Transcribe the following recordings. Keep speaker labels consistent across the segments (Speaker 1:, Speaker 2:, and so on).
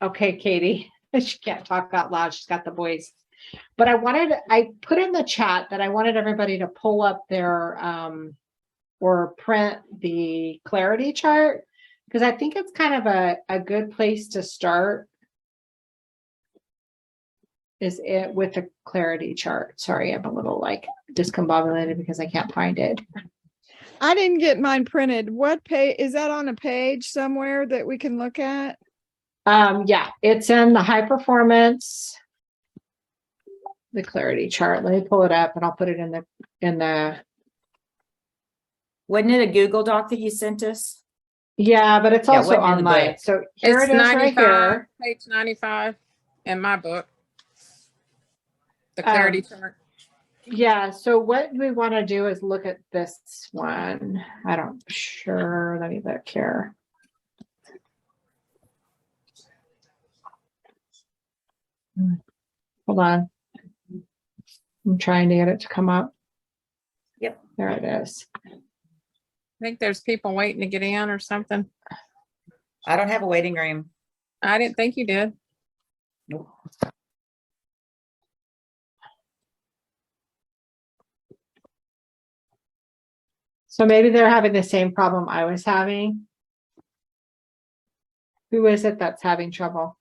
Speaker 1: Okay, Katie, she can't talk out loud. She's got the boys. But I put in the chat that I wanted everybody to pull up their, or print the clarity chart, because I think it's kind of a good place to start. Is it with the clarity chart? Sorry, I'm a little like discombobulated because I can't find it.
Speaker 2: I didn't get mine printed. What page is that on a page somewhere that we can look at?
Speaker 1: Yeah, it's in the high performance, the clarity chart. Let me pull it up and I'll put it in the.
Speaker 3: Wasn't it a Google Doc that you sent us?
Speaker 1: Yeah, but it's
Speaker 3: Yeah,
Speaker 1: also
Speaker 3: wasn't in the
Speaker 1: online.
Speaker 3: book.
Speaker 1: So here
Speaker 4: It's
Speaker 1: it is right here.
Speaker 4: Page 95 in my book. The clarity chart.
Speaker 1: Yeah, so what we want to do is look at this one. Let me look here. Hold on. I'm trying to get it to come up.
Speaker 3: Yep.
Speaker 1: There it is.
Speaker 4: I think there's people waiting to get in or something.
Speaker 3: I don't have a waiting room.
Speaker 4: I didn't think you did.
Speaker 3: Nope.
Speaker 1: So maybe they're having the same problem I was having. Who is it that's having trouble?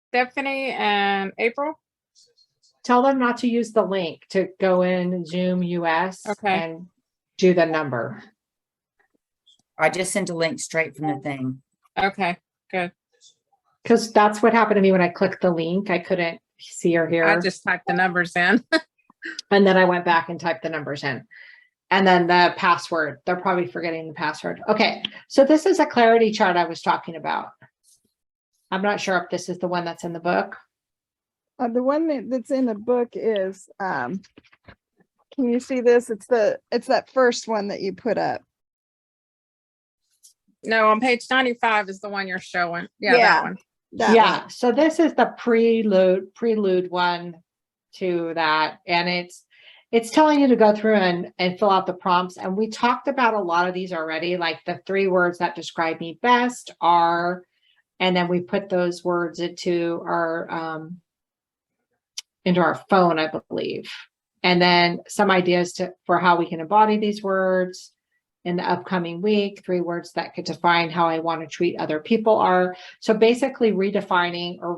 Speaker 4: Stephanie and April.
Speaker 1: Tell them not to use the link to go in Zoom US and do the number.
Speaker 3: I just sent a link straight from the thing.
Speaker 4: Okay, good.
Speaker 1: Because that's what happened to me when I clicked the link. I couldn't see or hear.
Speaker 4: I just typed the numbers in.
Speaker 1: And then I went back and typed the numbers in. And then the password. They're probably forgetting the password. Okay, so this is a clarity chart I was talking about. I'm not sure if this is the one that's in the book.
Speaker 2: The one that's in the book is, can you see this? It's that first one that you put up.
Speaker 4: No, on page 95 is the one you're showing. Yeah,
Speaker 2: Yeah.
Speaker 4: that one.
Speaker 1: Yeah,
Speaker 2: One.
Speaker 1: so this is the prelude one to that. And it's telling you to go through and fill out the prompts. And we talked about a lot of these already, like the 3 words that describe me best are, and then we put those words into our phone, I believe. And then some ideas for how we can embody these words in the upcoming week. 3 words that could define how I want to treat other people are. So basically redefining or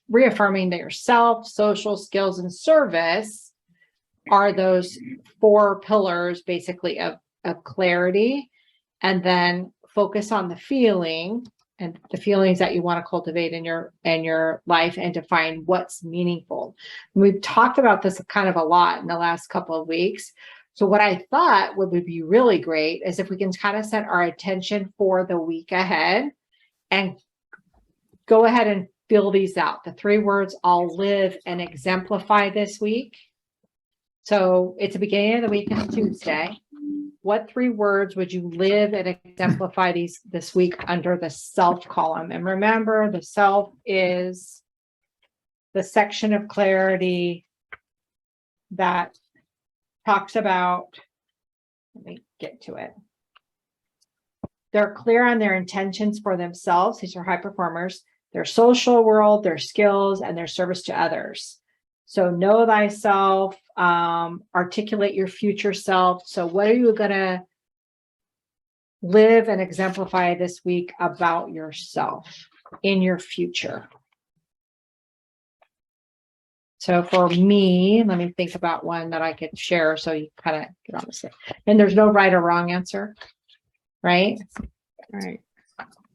Speaker 1: reaffirming that yourself, social skills, and service are those 4 pillars basically of clarity. And then focus on the feeling and the feelings that you want to cultivate in your life and define what's meaningful. And we've talked about this kind of a lot in the last couple of weeks. So what I thought would be really great is if we can kind of set our attention for the week ahead and go ahead and fill these out. The 3 words I'll live and exemplify this week. So it's the beginning of the week, it's Tuesday. What 3 words would you live and exemplify this week under the self column? And remember, the self is the section of clarity that talks about, let me get to it. They're clear on their intentions for themselves. These are high performers, their social world, their skills, and their service to others. So know thyself, articulate your future self. So what are you going to live and exemplify this week about yourself in your future? So for me, let me think about one that I could share so you kind of get on the same. And there's no right or wrong answer, right?
Speaker 4: Right.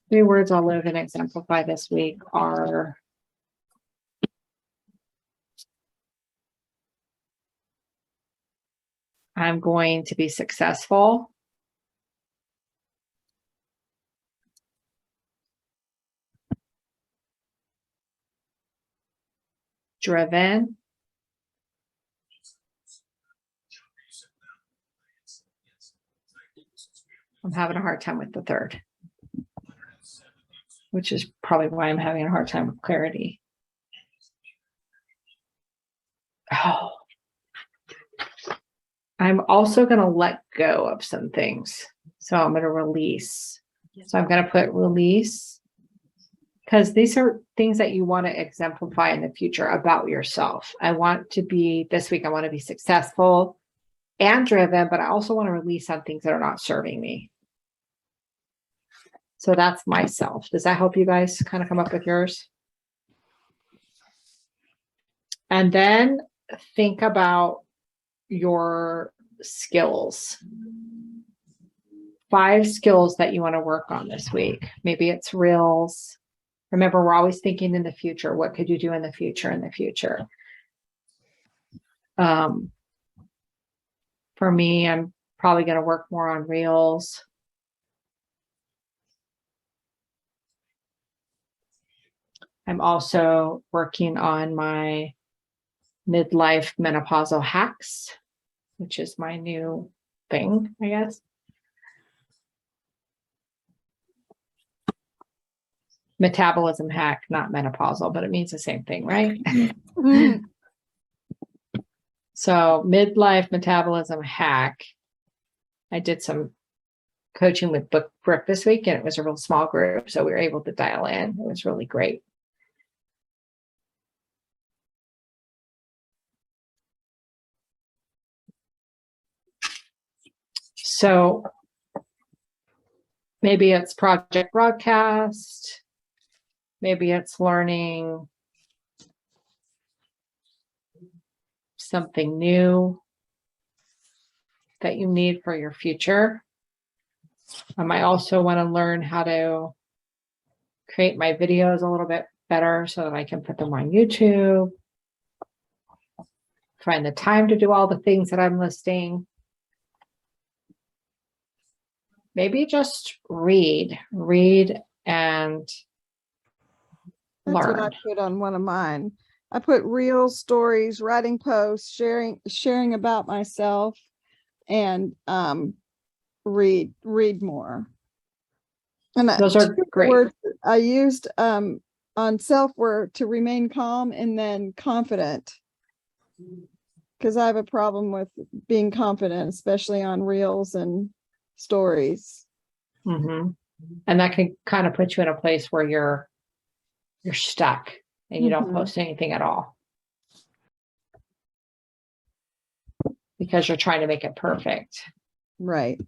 Speaker 1: 3 words I'll live and exemplify this week are I'm going to be successful. Driven. I'm having a hard time with the 3rd, which is probably why I'm having a hard time with clarity. Oh, I'm also going to let go of some things. So I'm going to release. So I'm going to put release because these are things that you want to exemplify in the future about yourself. I want to be this week, I want to be successful and driven, but I also want to release some things that are not serving me. So that's myself. Does that help you guys kind of come up with yours? And then think about your skills. 5 skills that you want to work on this week. Maybe it's reels. Remember, we're always thinking in the future. What could you do in the future? For me, I'm probably going to work more on reels. I'm also working on my midlife menopausal hacks, which is my new thing, I guess. Metabolism hack, not menopausal, but it means the same thing, right? So midlife metabolism hack. I did some coaching with Brooke this week, and it was a real small group, so we were able to dial in. It was really great. So maybe it's project broadcast. Maybe it's learning something new that you need for your future. I might also want to learn how to create my videos a little bit better so that I can put them on YouTube. Find the time to do all the things that I'm listing. Maybe just read and
Speaker 2: That's what I
Speaker 1: learn.
Speaker 2: put on one of mine. I put reels, stories, writing posts, sharing about myself, and read more. And
Speaker 1: Those are
Speaker 2: two
Speaker 1: great.
Speaker 2: words I used on self were to remain calm and then confident, because I have a problem with being confident, especially on reels and stories.
Speaker 1: Mm-hmm. And that can kind of put you in a place where you're stuck and you don't
Speaker 2: Mhm.
Speaker 1: post anything at all because you're trying to make it perfect.
Speaker 2: Right.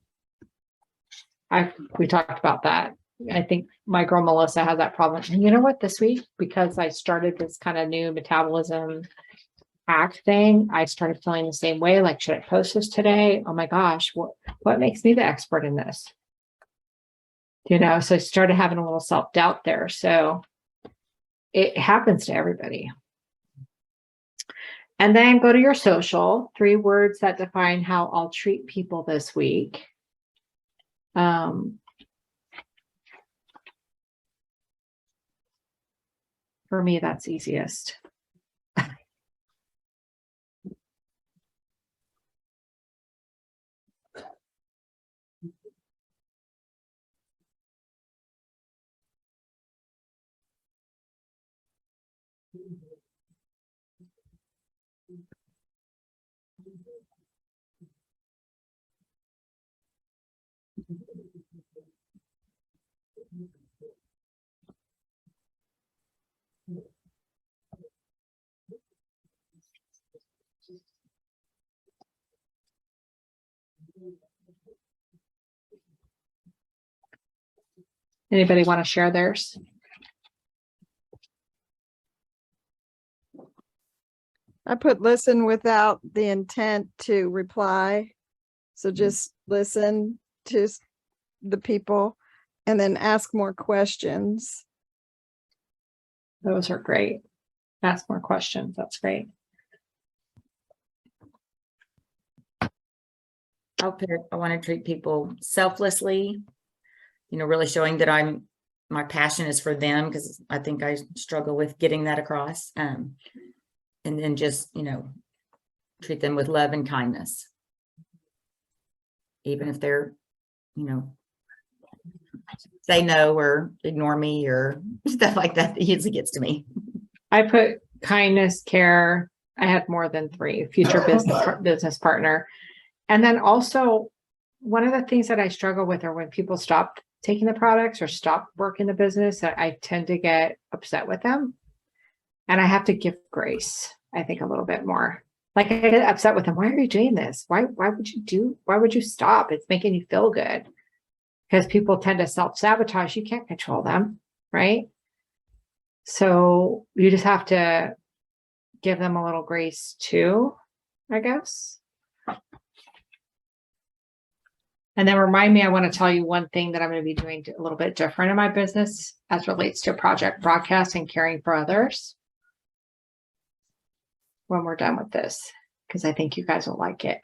Speaker 1: We talked about that. I think my girl Melissa has that problem. And you know what, this week, because I started this kind of new metabolism hack thing, I started feeling the same way. Like, should I post this today? Oh my gosh, what makes me the expert in this? So I started having a little self-doubt there. So it happens to everybody. And then go to your social, 3 words that define how I'll treat people this week. For me, that's easiest. Anybody want to share theirs?
Speaker 2: I put listen without the intent to reply. So just listen to the people and then ask more questions.
Speaker 1: Those are great. Ask more questions. That's great.
Speaker 3: I'll put, I want to treat people selflessly, really showing that my passion is for them, because I think I struggle with getting that across. And then just, treat them with love and kindness. Even if they're, say no or ignore me or stuff like that, that usually gets to me.
Speaker 1: I put kindness, care. I had more than 3. Future business partner. And then also, one of the things that I struggle with are when people stop taking the products or stop working the business, I tend to get upset with them. And I have to give grace, I think, a little bit more. Like I get upset with them. Why are you doing this? Why would you stop? It's making you feel good. Because people tend to self-sabotage. You can't control them, right? So you just have to give them a little grace too, I guess. And then remind me, I want to tell you one thing that I'm going to be doing a little bit different in my business as relates to project broadcast and caring for others when we're done with this, because I think you guys will like it.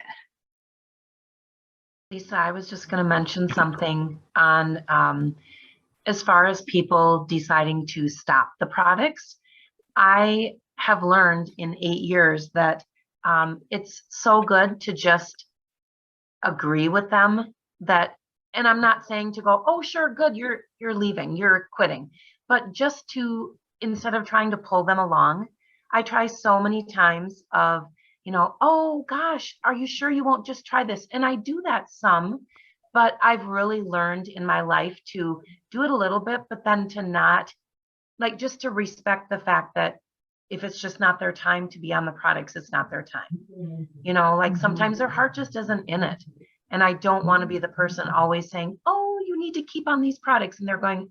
Speaker 5: Lisa, I was just going to mention something on as far as people deciding to stop the products. I have learned in 8 years that it's so good to just agree with them that, and I'm not saying to go, oh, sure, good, you're leaving, you're quitting, but just to, instead of trying to pull them along, I try so many times of, oh gosh, are you sure you won't just try this? And I do that some, but I've really learned in my life to do it a little bit, but then to not, like, just to respect the fact that if it's just not their time to be on the products, it's not their time. Like sometimes their heart just isn't in it. And I don't want to be the person always saying, oh, you need to keep on these products. And they're going,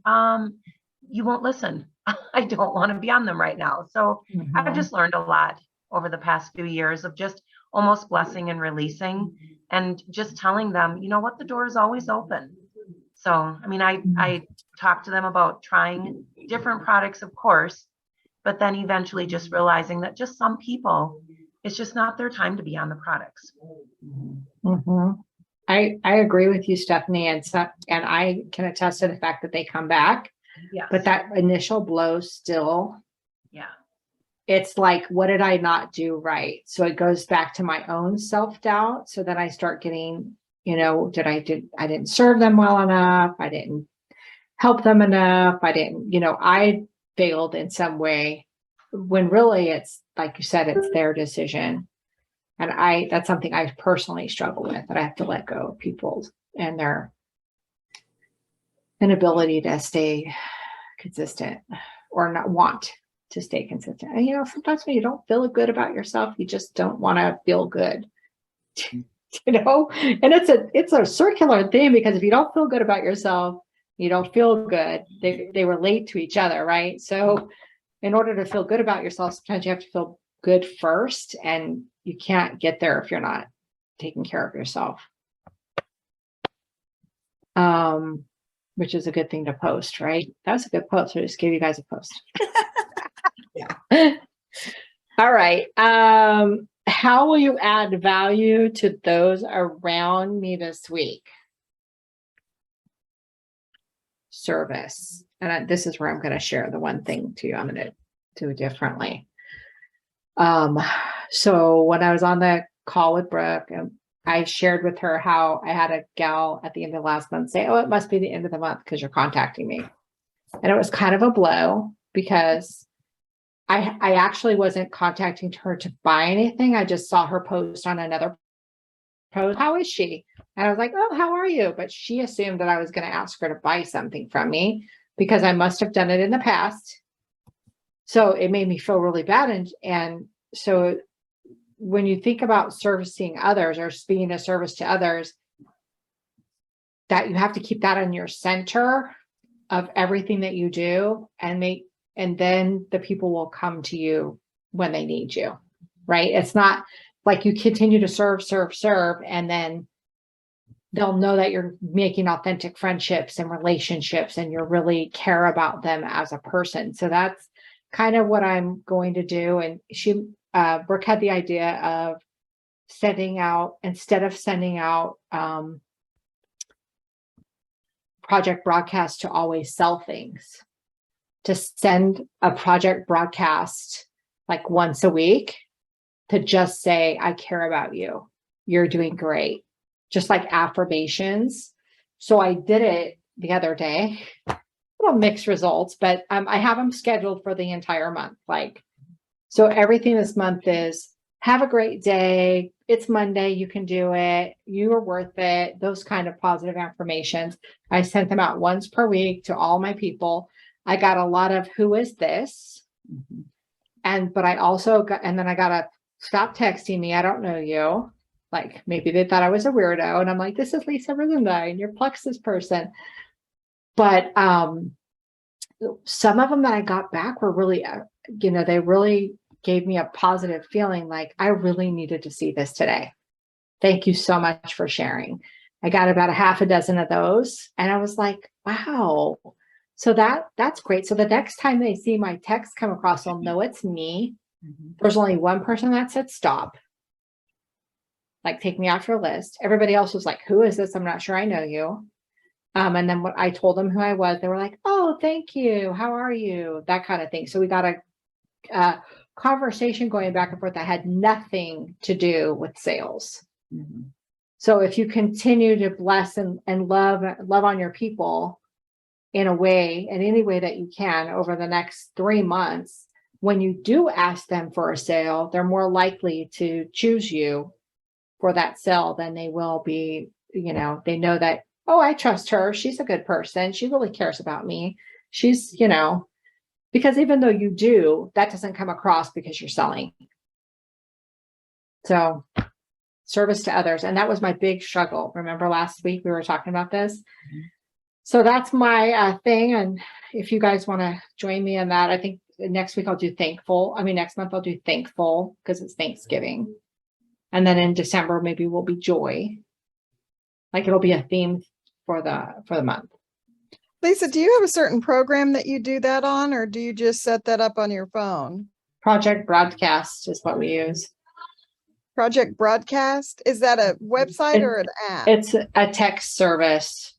Speaker 5: you won't listen. I don't want to be on them right now. So I've just learned a lot over the past few years of just almost blessing and releasing and just telling them, you know what, the door is always open. So, I mean, I talked to them about trying different products, of course, but then eventually just realizing that just some people, it's just not their time to be on the products.
Speaker 1: I agree with you, Stephanie, and I can attest to the fact that they come back.
Speaker 5: Yeah.
Speaker 1: But that initial blow still,
Speaker 5: Yeah.
Speaker 1: it's like, what did I not do right? So it goes back to my own self-doubt. So that I start getting, I didn't serve them well enough. I didn't help them enough. I failed in some way when really it's like you said, it's their decision. And that's something I personally struggle with, that I have to let go of people and their inability to stay consistent or not want to stay consistent. And, sometimes when you don't feel good about yourself, you just don't want to feel good, and it's a circular thing, because if you don't feel good about yourself, you don't feel good. They relate to each other, right? So in order to feel good about yourself, sometimes you have to feel good first, and you can't get there if you're not taking care of yourself. Which is a good thing to post, right? That was a good post. I just gave you guys a post. Yeah. All right. How will you add value to those around me this week? Service. And this is where I'm going to share the one thing to you. I'm going to do it differently. So when I was on the call with Brooke, I shared with her how I had a gal at the end of last month say, oh, it must be the end of the month because you're contacting me. And it was kind of a blow, because I actually wasn't contacting her to buy anything. I just saw her post on another post. How is she? And I was like, oh, how are you? But she assumed that I was going to ask her to buy something from me, because I must have done it in the past. So it made me feel really bad. And so when you think about servicing others or being a service to others, that you have to keep that in your center of everything that you do, and then the people will come to you when they need you, right? It's not like you continue to serve, and then they'll know that you're making authentic friendships and relationships, and you really care about them as a person. So that's kind of what I'm going to do. And Brooke had the idea of instead of sending out project broadcast to always sell things, to send a project broadcast like once a week to just say, I care about you. You're doing great. Just like affirmations. So I did it the other day. Little mixed results, but I have them scheduled for the entire month. So everything this month is have a great day. It's Monday. You can do it. You are worth it. Those kind of positive affirmations. I sent them out once per week to all my people. I got a lot of who is this? But I also got, and then I got a stop texting me. I don't know you. Like maybe they thought I was a weirdo. And I'm like, this is Lisa Rosendine, your Plexus person. But some of them that I got back were really, they really gave me a positive feeling like I really needed to see this today. Thank you so much for sharing. I got about a half a dozen of those and I was like, wow. So that's great. So the next time they see my text come across, they'll know it's me. There's only one person that said stop. Like take me off your list. Everybody else was like, who is this? I'm not sure I know you. And then when I told them who I was, they were like, oh, thank you. How are you? That kind of thing. So we got a conversation going back and forth that had nothing to do with sales. So if you continue to bless and love on your people in any way that you can over the next 3 months, when you do ask them for a sale, they're more likely to choose you for that sale than they will be, they know that, oh, I trust her. She's a good person. She really cares about me. She's, because even though you do, that doesn't come across because you're selling. So service to others. And that was my big struggle. Remember last week we were talking about this? So that's my thing. And if you guys want to join me in that, I think next week I'll do thankful. Next month I'll do thankful because it's Thanksgiving. And then in December, maybe we'll be joy. Like it'll be a theme for the month.
Speaker 2: Lisa, do you have a certain program that you do that on, or do you just set that up on your phone?
Speaker 1: Project Broadcast is what we use.
Speaker 2: Project Broadcast? Is that a website or an app?
Speaker 1: It's a text service.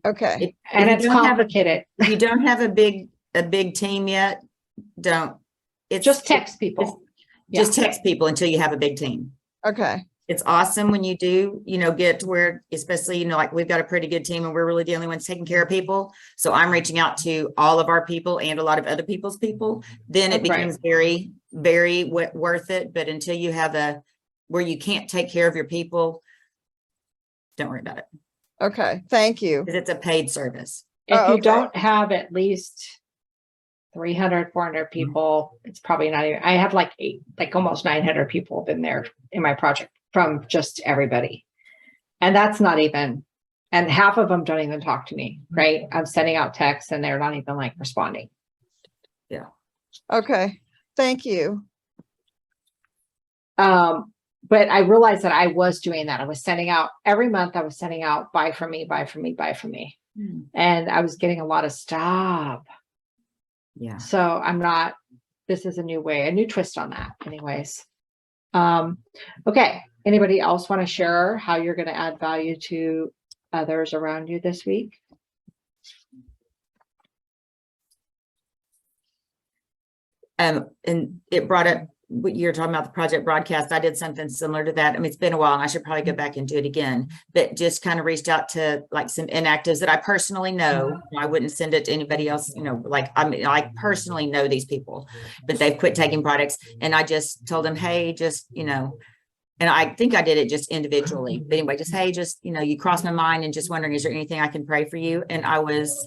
Speaker 2: Okay.
Speaker 1: And
Speaker 3: If
Speaker 1: it's
Speaker 3: you don't have
Speaker 1: complicated.
Speaker 3: If you don't have a big team yet, don't. It's
Speaker 1: Just text people.
Speaker 3: Just text people until you have a big team.
Speaker 2: Okay.
Speaker 3: It's awesome when you do, get to where, especially, like we've got a pretty good team and we're really the only ones taking care of people. So I'm reaching out to all of our people and a lot of other people's people. Then it becomes very, very worth it. But until you have where you can't take care of your people, don't worry about it.
Speaker 2: Okay. Thank you.
Speaker 3: Because it's a paid service.
Speaker 1: If you
Speaker 2: okay.
Speaker 1: don't have at least 300, 400 people, it's probably not even, I have like almost 900 people been there in my project from just everybody. And that's not even, and half of them don't even talk to me, right? I'm sending out texts and they're not even like responding.
Speaker 3: Yeah.
Speaker 2: Okay. Thank you.
Speaker 1: But I realized that I was doing that. I was sending out every month. I was sending out buy from me, buy from me, buy from me. And I was getting a lot of stop.
Speaker 3: Yeah.
Speaker 1: So this is a new twist on that anyways. Okay. Anybody else want to share how you're going to add value to others around you this week?
Speaker 3: And it brought up what you're talking about, the Project Broadcast. I did something similar to that. It's been a while and I should probably go back and do it again, but just kind of reached out to like some inactives that I personally know. I wouldn't send it to anybody else, I personally know these people, but they've quit taking products. And I just told them, hey, and I think I did it just individually, but anyway, you crossed my mind and just wondering, is there anything I can pray for you? And I was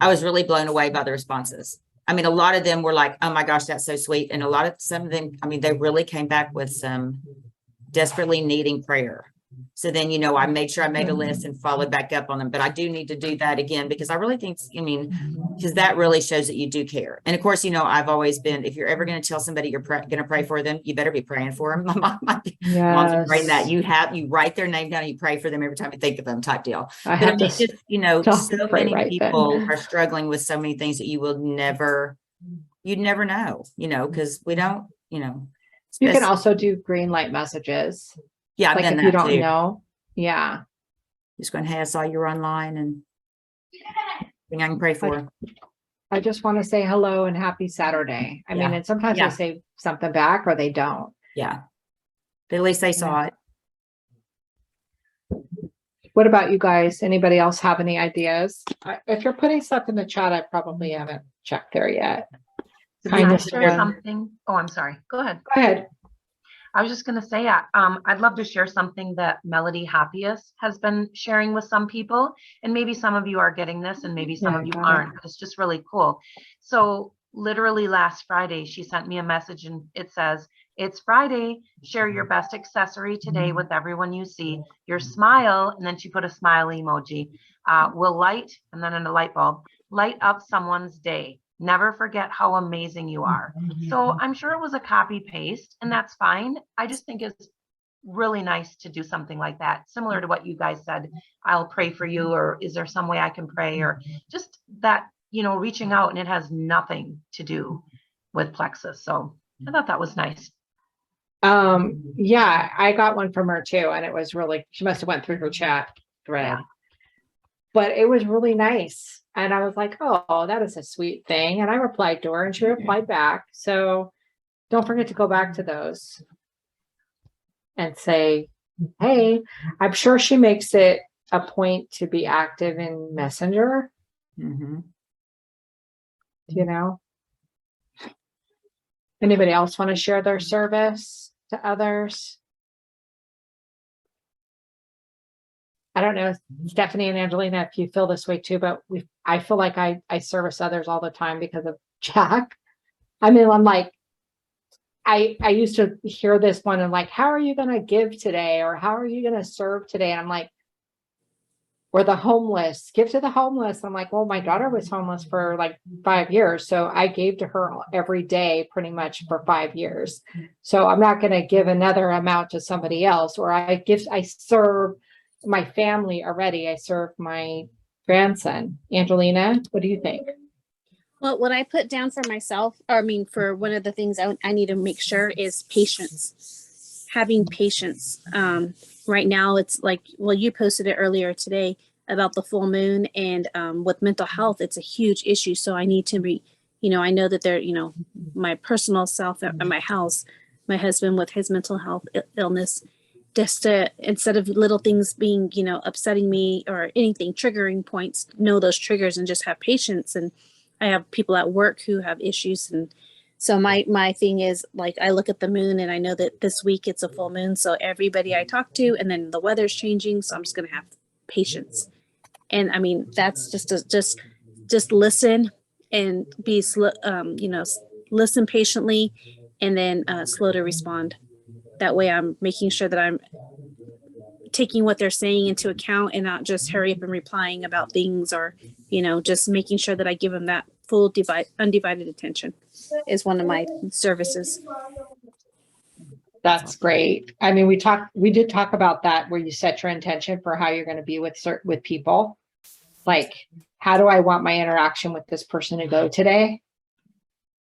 Speaker 3: really blown away by the responses. A lot of them were like, oh my gosh, that's so sweet. And some of them, they really came back with some desperately needing prayer. So then, I made sure I made a list and followed back up on them, but I do need to do that again because I really think, because that really shows that you do care. And of course, I've always been, if you're ever going to tell somebody you're going to pray for them, you better be praying for them. My mom's praying that you write their name down and you pray for them every time you think of them type deal.
Speaker 1: I have to,
Speaker 3: so many people are struggling with so many things that you'd never know, because we don't,
Speaker 1: you can also do green light messages.
Speaker 3: Yeah,
Speaker 1: like if you don't know. Yeah.
Speaker 3: Just going, hey, I saw you were online and thing I can pray for.
Speaker 1: I just want to say hello and happy Saturday. And sometimes they say something back or they don't.
Speaker 3: Yeah. But at least they saw it.
Speaker 1: What about you guys? Anybody else have any ideas? If you're putting stuff in the chat, I probably haven't checked there yet.
Speaker 5: Can I share something? Oh, I'm sorry. Go ahead.
Speaker 1: Go ahead.
Speaker 5: I was just going to say, I'd love to share something that Melody Happiest has been sharing with some people. And maybe some of you are getting this and maybe some
Speaker 1: Yeah,
Speaker 5: of you
Speaker 1: got it.
Speaker 5: aren't, but it's just really cool. So literally last Friday, she sent me a message and it says, "It's Friday. Share your best accessory today with everyone you see. Your smile," and then she put a smile emoji, "will light," and then in a light bulb, "light up someone's day. Never forget how amazing you are." So I'm sure it was a copy paste, and that's fine. I just think it's really nice to do something like that, similar to what you guys said. I'll pray for you, or is there some way I can pray, or just that, reaching out, and it has nothing to do with Plexus. So I thought that was nice.
Speaker 1: Yeah, I got one from her too, and it was really, she must have went through her chat thread.
Speaker 5: Yeah.
Speaker 1: But it was really nice. And I was like, oh, that is a sweet thing. And I replied to her and she replied back. So don't forget to go back to those and say, hey, I'm sure she makes it a point to be active in Messenger,
Speaker 3: Mhm.
Speaker 1: you know. Anybody else want to share their service to others? I don't know, Stephanie and Angelina, if you feel this way too, but I feel like I service others all the time because of Jack. I mean, I'm like, I used to hear this one and like, how are you going to give today? Or how are you going to serve today? And I'm like, or the homeless, give to the homeless. I'm like, well, my daughter was homeless for like 5 years. So I gave to her every day pretty much for 5 years. So I'm not going to give another amount to somebody else, or I serve my family already. I serve my grandson. Angelina, what do you think?
Speaker 6: Well, what I put down for myself, or I mean, for one of the things I need to make sure is patience, having patience. Right now it's like, well, you posted it earlier today about the full moon, and with mental health, it's a huge issue. So I need to be, I know that there, my personal self at my house, my husband with his mental health illness, just to, instead of little things being, upsetting me or anything, triggering points, know those triggers and just have patience. And I have people at work who have issues. And so my thing is, like, I look at the moon and I know that this week it's a full moon. So everybody I talk to, and then the weather's changing. So I'm just going to have patience. And I mean, that's just listen and be slow, listen patiently, and then slow to respond. That way I'm making sure that I'm taking what they're saying into account and not just hurry up and replying about things, or, just making sure that I give them that full undivided attention is one of my services.
Speaker 1: That's great. I mean, we did talk about that, where you set your intention for how you're going to be with people. Like, how do I want my interaction with this person to go today?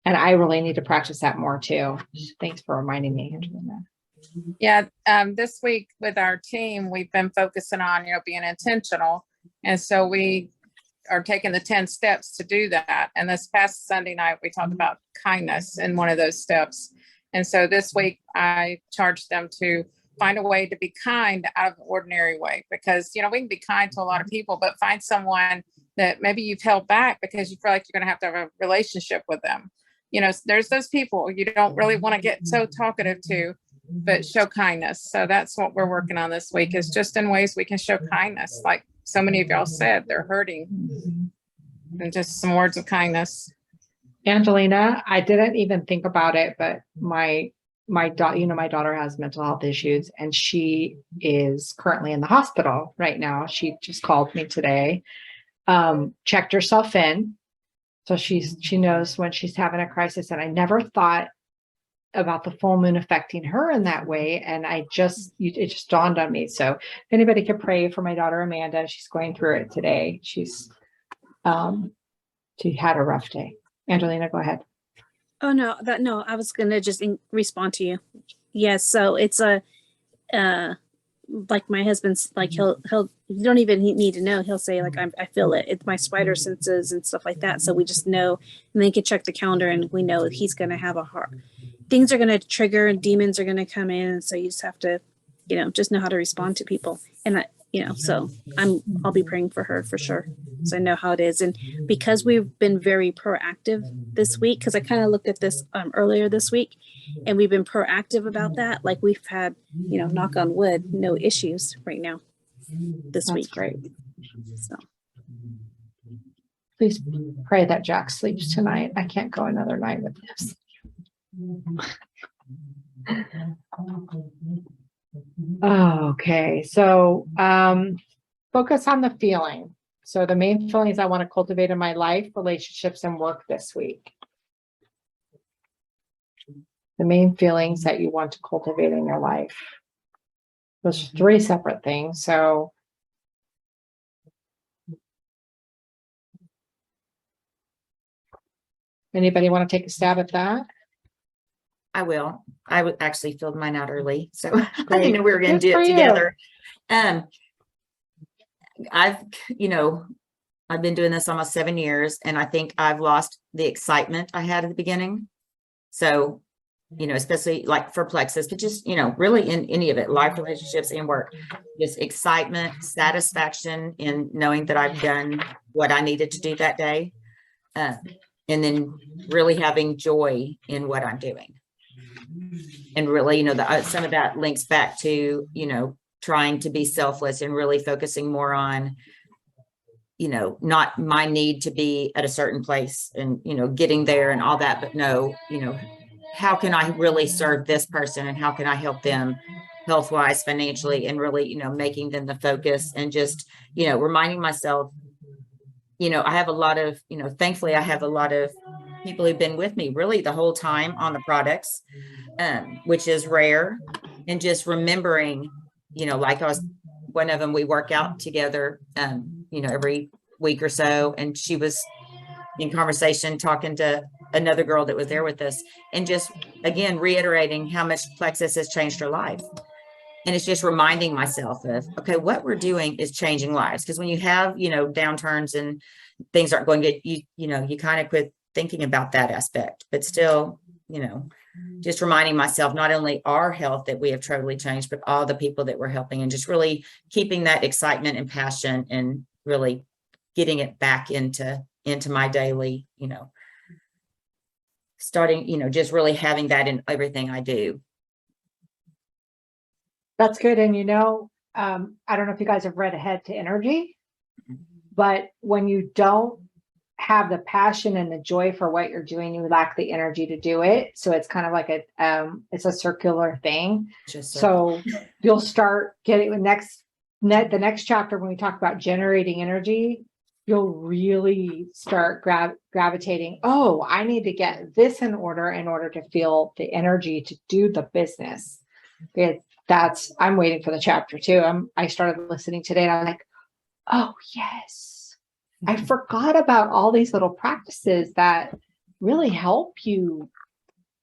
Speaker 1: And I really need to practice that more too. Thanks for reminding me, Angelina.
Speaker 4: Yeah, this week with our team, we've been focusing on, being intentional. And so we are taking the 10 steps to do that. And this past Sunday night, we talked about kindness in one of those steps. And so this week I charged them to find a way to be kind out of an ordinary way, because, we can be kind to a lot of people, but find someone that maybe you've held back because you feel like you're going to have a relationship with them. There's those people you don't really want to get so talkative to, but show kindness. So that's what we're working on this week, is just in ways we can show kindness. Like so many of y'all said, they're hurting, and just some words of kindness.
Speaker 1: Angelina, I didn't even think about it, but my daughter has mental health issues, and she is currently in the hospital right now. She just called me today, checked herself in. So she knows when she's having a crisis, and I never thought about the full moon affecting her in that way. And it just dawned on me. So if anybody could pray for my daughter, Amanda, she's going through it today. She had a rough day. Angelina, go ahead.
Speaker 6: Oh, no, I was going to just respond to you. Yes. So it's like my husband's like, you don't even need to know. He'll say like, I feel it. It's my spider senses and stuff like that. So we just know, and then you can check the calendar and we know he's going to have a heart. Things are going to trigger and demons are going to come in. And so you just have to, just know how to respond to people. And you know, so I'll be praying for her for sure. So I know how it is. And because we've been very proactive this week, because I kind of looked at this earlier this week, and we've been proactive about that. Like we've had, you know, knock on wood, no issues right now this
Speaker 1: That's
Speaker 6: week.
Speaker 1: great.
Speaker 6: So
Speaker 1: Please pray that Jack sleeps tonight. I can't go another night with this. Okay, so focus on the feeling. So the main feelings I want to cultivate in my life, relationships, and work this week. The main feelings that you want to cultivate in your life. Those are three separate things. So anybody want to take a stab at that?
Speaker 3: I will. I would actually filled mine out early, so I
Speaker 1: Great.
Speaker 3: didn't know we were going to
Speaker 1: Good
Speaker 3: do
Speaker 1: for
Speaker 3: it
Speaker 1: you.
Speaker 3: together. I've, I've been doing this almost 7 years, and I think I've lost the excitement I had at the beginning. So, especially like for Plexus, but just, really in any of it, life, relationships, and work, just excitement, satisfaction in knowing that I've done what I needed to do that day. And then really having joy in what I'm doing. And really, some of that links back to, trying to be selfless and really focusing more on, not my need to be at a certain place and, getting there and all that, but no, how can I really serve this person and how can I help them health-wise, financially, and really, making them the focus and just, reminding myself, I have a lot of, thankfully I have a lot of people who've been with me really the whole time on the products, which is rare. And just remembering, like one of them, we work out together, every week or so. And she was in conversation talking to another girl that was there with us and just, again, reiterating how much Plexus has changed her life. And it's just reminding myself of, okay, what we're doing is changing lives. Because when you have, downturns and things aren't going good, you kind of quit thinking about that aspect, but still, just reminding myself, not only our health that we have totally changed, but all the people that we're helping, and just really keeping that excitement and passion and really getting it back into my daily, starting, just really having that in everything I do.
Speaker 1: That's good. And I don't know if you guys have read Ahead to Energy, but when you don't have the passion and the joy for what you're doing, you lack the energy to do it. So it's kind of like it's a circular thing. So you'll start getting the next chapter when we talk about generating energy, you'll really start gravitating. Oh, I need to get this in order to feel the energy to do the business. I'm waiting for the chapter 2. I started listening today and I'm like, oh yes, I forgot about all these little practices that really help you.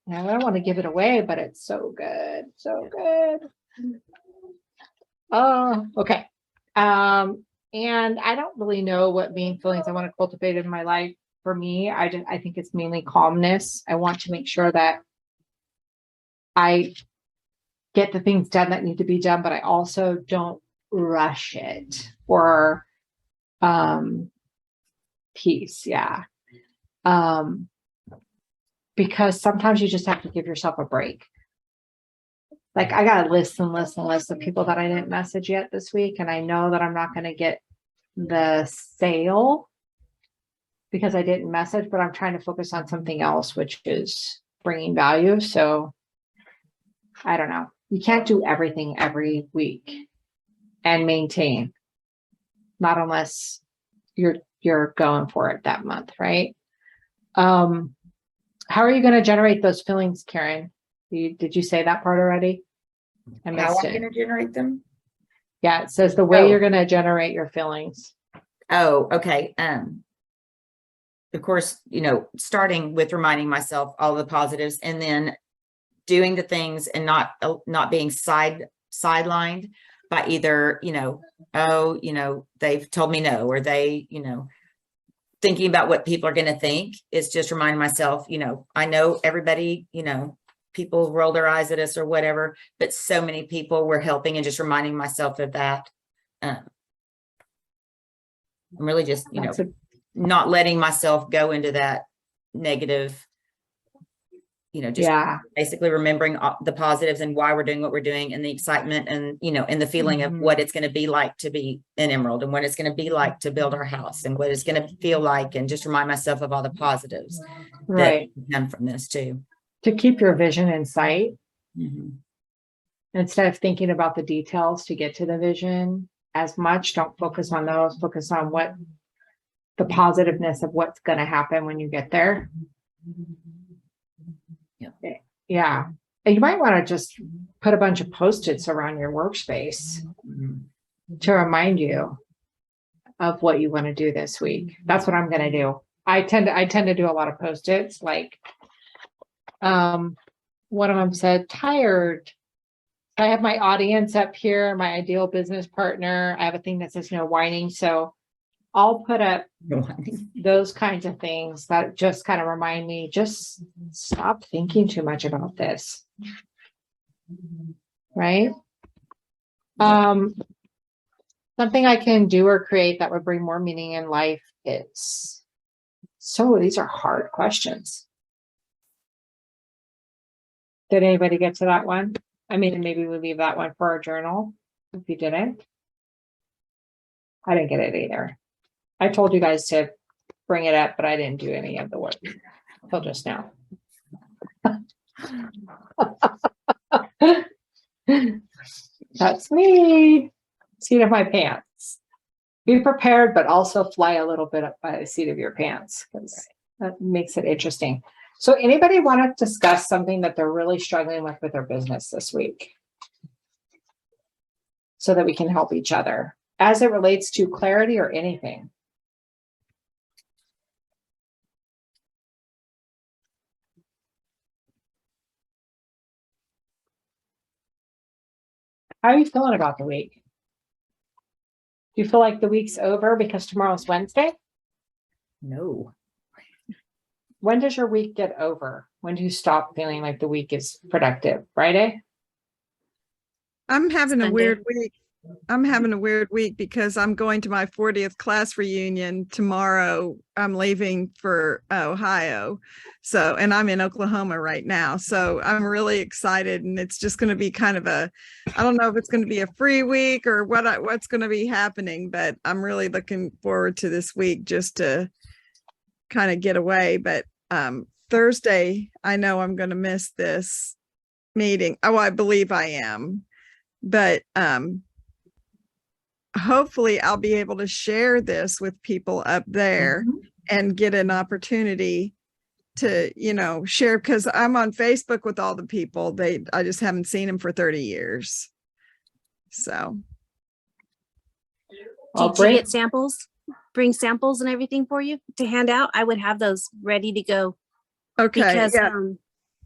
Speaker 1: Now, I don't want to give it away, but it's so good. So good. Oh, okay. And I don't really know what main feelings I want to cultivate in my life. For me, I think it's mainly calmness. I want to make sure that I get the things done that need to be done, but I also don't rush it or peace. Yeah. Because sometimes you just have to give yourself a break. Like I got a list of people that I didn't message yet this week. And I know that I'm not going to get the sale because I didn't message, but I'm trying to focus on something else, which is bringing value. So I don't know. You can't do everything every week and maintain, not unless you're going for it that month, right? How are you going to generate those feelings, Karen? Did you say that part already? I
Speaker 3: How
Speaker 1: missed
Speaker 3: I'm
Speaker 1: it.
Speaker 3: going to generate them?
Speaker 1: Yeah, it says the way you're going to generate your feelings.
Speaker 3: Oh, okay. Of course, starting with reminding myself all the positives and then doing the things and not being sidelined by either, they've told me no, or they, thinking about what people are going to think. It's just reminding myself, I know everybody, people roll their eyes at us or whatever, but so many people were helping, and just reminding myself of that. I'm really just,
Speaker 1: That's a-
Speaker 3: not letting myself go into that negative, just
Speaker 1: Yeah.
Speaker 3: basically remembering the positives and why we're doing what we're doing and the excitement and, and the feeling of what it's going to be like to be in Emerald and what it's going to be like to build our house and what it's going to feel like, and just remind myself of all the positives
Speaker 1: Right.
Speaker 3: that come from this too.
Speaker 1: To keep your vision in sight
Speaker 3: Mhm.
Speaker 1: instead of thinking about the details to get to the vision as much. Don't focus on those, focus on what the positiveness of what's going to happen when you get there. Yeah. And you might want to just put a bunch of Post-its around your workspace
Speaker 3: Mhm.
Speaker 1: to remind you of what you want to do this week. That's what I'm going to do. I tend to do a lot of Post-its, like, one of them said, tired. I have my audience up here, my ideal business partner. I have a thing that says no whining. So I'll put up those kinds of things that just kind of remind me, just stop thinking too much about this. Right? Something I can do or create that would bring more meaning in life is, so these are hard questions. Did anybody get to that one? I mean, maybe we leave that one for our journal if you didn't. I didn't get it either. I told you guys to bring it up, but I didn't do any of the work until just now. That's me. Seat of my pants. Be prepared, but also fly a little bit up by the seat of your pants, because that makes it interesting. So anybody want to discuss something that they're really struggling with their business this week? So that we can help each other as it relates to clarity or anything. How are you feeling about the week? Do you feel like the week's over because tomorrow's Wednesday?
Speaker 3: No.
Speaker 1: When does your week get over? When do you stop feeling like the week is productive? Friday?
Speaker 2: I'm having a
Speaker 6: Sunday.
Speaker 2: weird week. I'm having a weird week because I'm going to my 40th class reunion tomorrow. I'm leaving for Ohio. So, and I'm in Oklahoma right now. So I'm really excited, and it's just going to be kind of I don't know if it's going to be a free week or what's going to be happening, but I'm really looking forward to this week just to kind of get away. But Thursday, I know I'm going to miss this meeting. Oh, I believe I am. But hopefully I'll be able to share this with people up there and get an opportunity to, share, because I'm on Facebook with all the people. I just haven't seen them for 30 years. So.
Speaker 6: Did you get samples? Bring samples and everything for you to hand out? I would have those ready to go.
Speaker 2: Okay.
Speaker 6: Because
Speaker 2: Yeah.